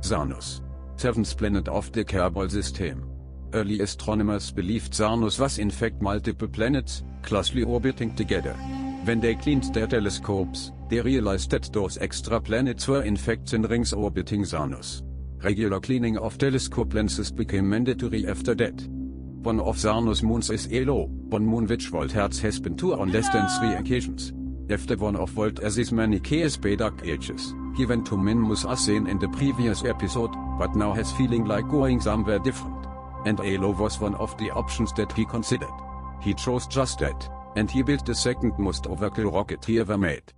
Xarnus. Seventh planet of the Kerbal system. Early astronomers believed Xarnus was in fact multiple planets, closely orbiting together. When they cleaned their telescopes, they realized that those extra planets were in fact thin rings orbiting Xarnus. Regular cleaning of telescope lenses became mandatory after that. One of Xarnus' moons is Eeloo, one moon which Volterz has been to on less than 3 occasions. After one of Volterz's many KSP dark ages, he went to Minmus as seen in the previous episode, but now has feeling like going somewhere different. And Eeloo was one of the options that he considered. He chose just that, and he built the second most overkill rocket he ever made.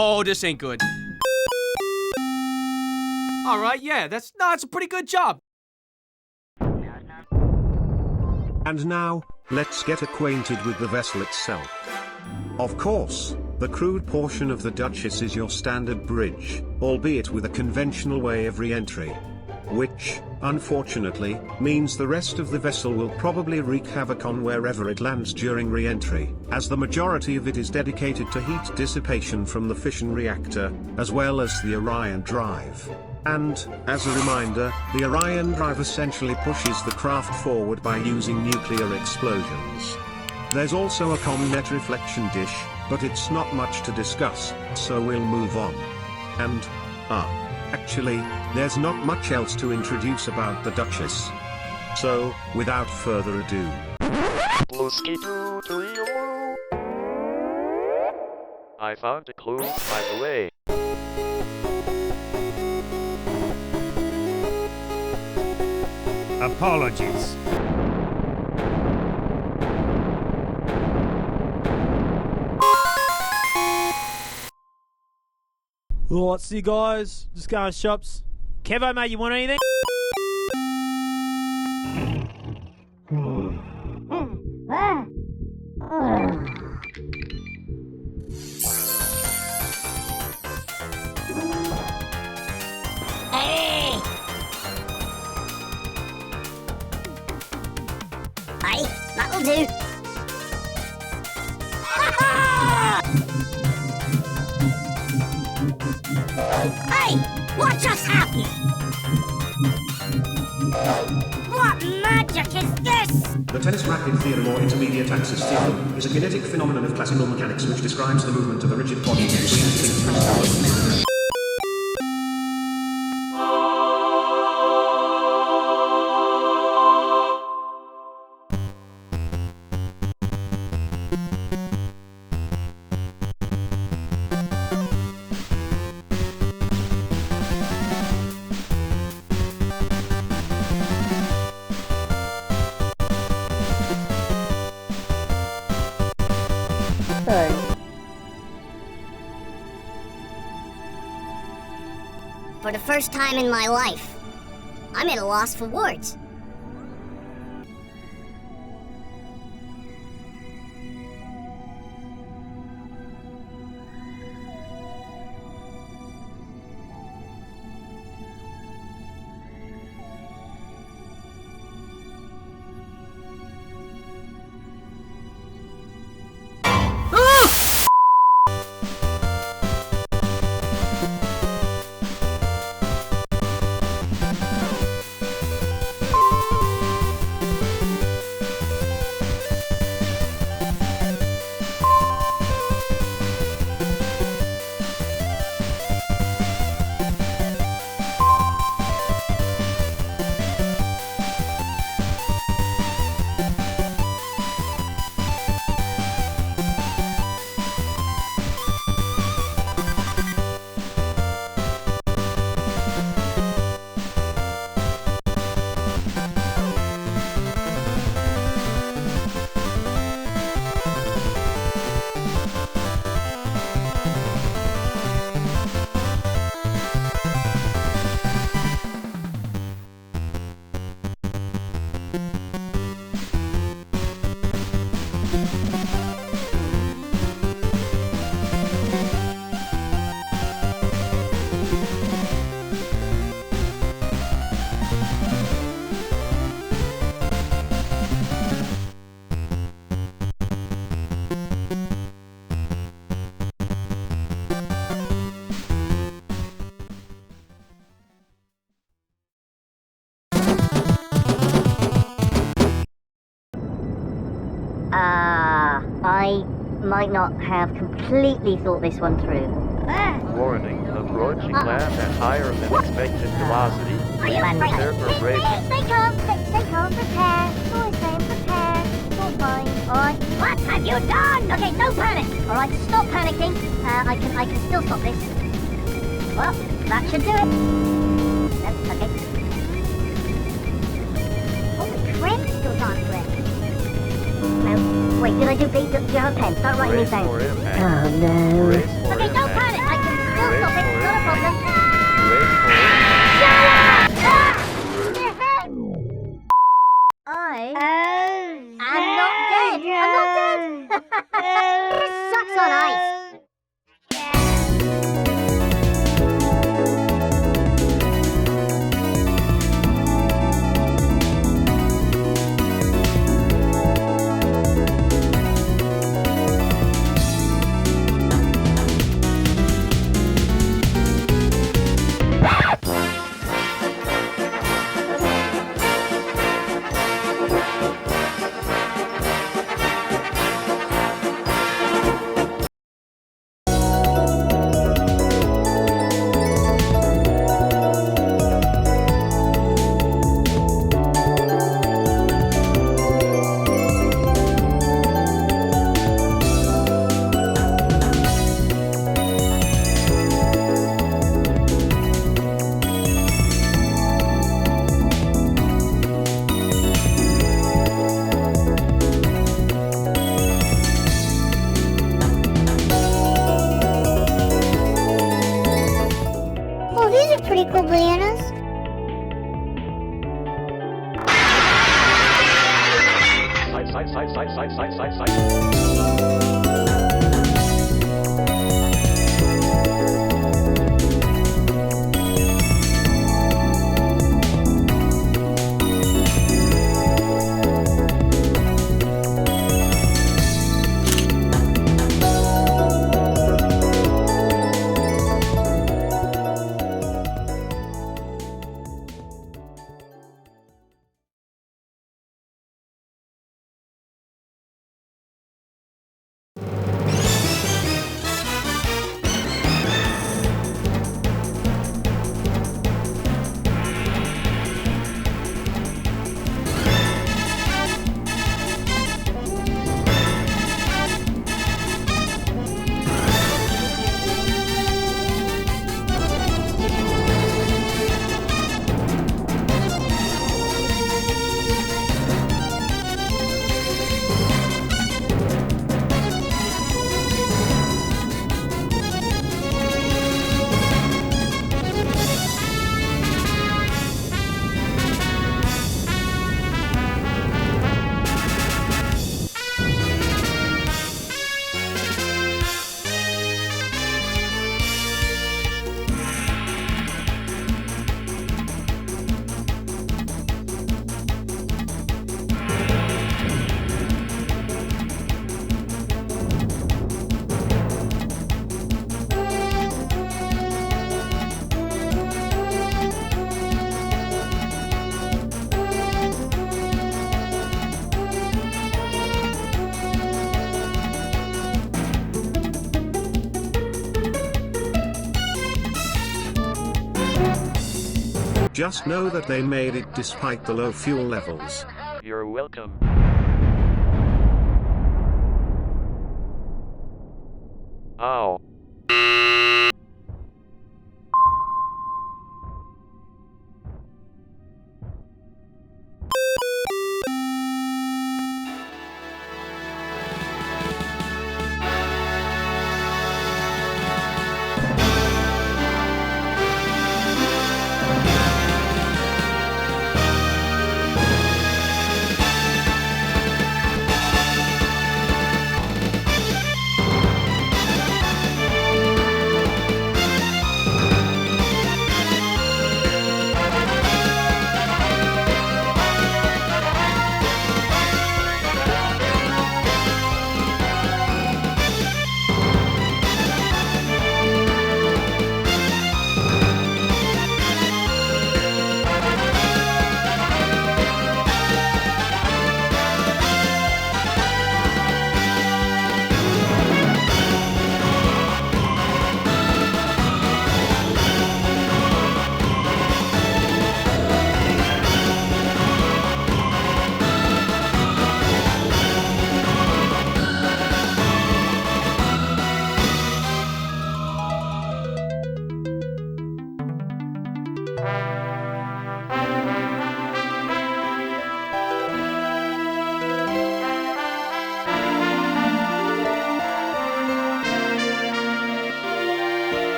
Oh, this ain't good. Alright, yeah, that's a pretty good job. And now, let's get acquainted with the vessel itself. Of course, the crewed portion of the Duchess is your standard bridge, albeit with a conventional way of re-entry. Which, unfortunately, means the rest of the vessel will probably wreak havoc on wherever it lands during re-entry, as the majority of it is dedicated to heat dissipation from the fission reactor, as well as the Orion Drive. And, as a reminder, the Orion Drive essentially pushes the craft forward by using nuclear explosions. There's also a comet reflection dish, but it's not much to discuss, so we'll move on. And, actually, there's not much else to introduce about the Duchess. So, without further ado. I found a clue, by the way. Apologies. Alright, see you guys. Just going to shops. Kevo, mate, you want anything? Hey! Aye, that'll do. Hey, what just happened? What magic is this? The tennis racket theorem or intermediate axis theorem is a kinetic phenomenon of classical mechanics which describes the movement of a rigid body between distinct critical moments. For the first time in my life, I'm at a loss for words. might not have completely thought this one through. Warning, approaching land at higher than expected velocity. Please prepare for braking. Stay calm, stay calm, prepare. Always saying prepare. It's all fine, alright? What have you done? Okay, don't panic. Alright, stop panicking. I can still stop this. Well, that should do it. Yep, okay. Oh, the crystals aren't correct. Well, wait, did I do B? Do you have a pen? Start writing these down. For impact. Oh no. Brace for Okay, don't impact. panic. I can still stop it. Not a problem. Brace for I'm not dead. I'm not dead. This sucks on ice. Oh, these are pretty cool bananas. Side. Just know that they made it despite the low fuel levels. You're welcome. Ow.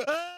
Ah!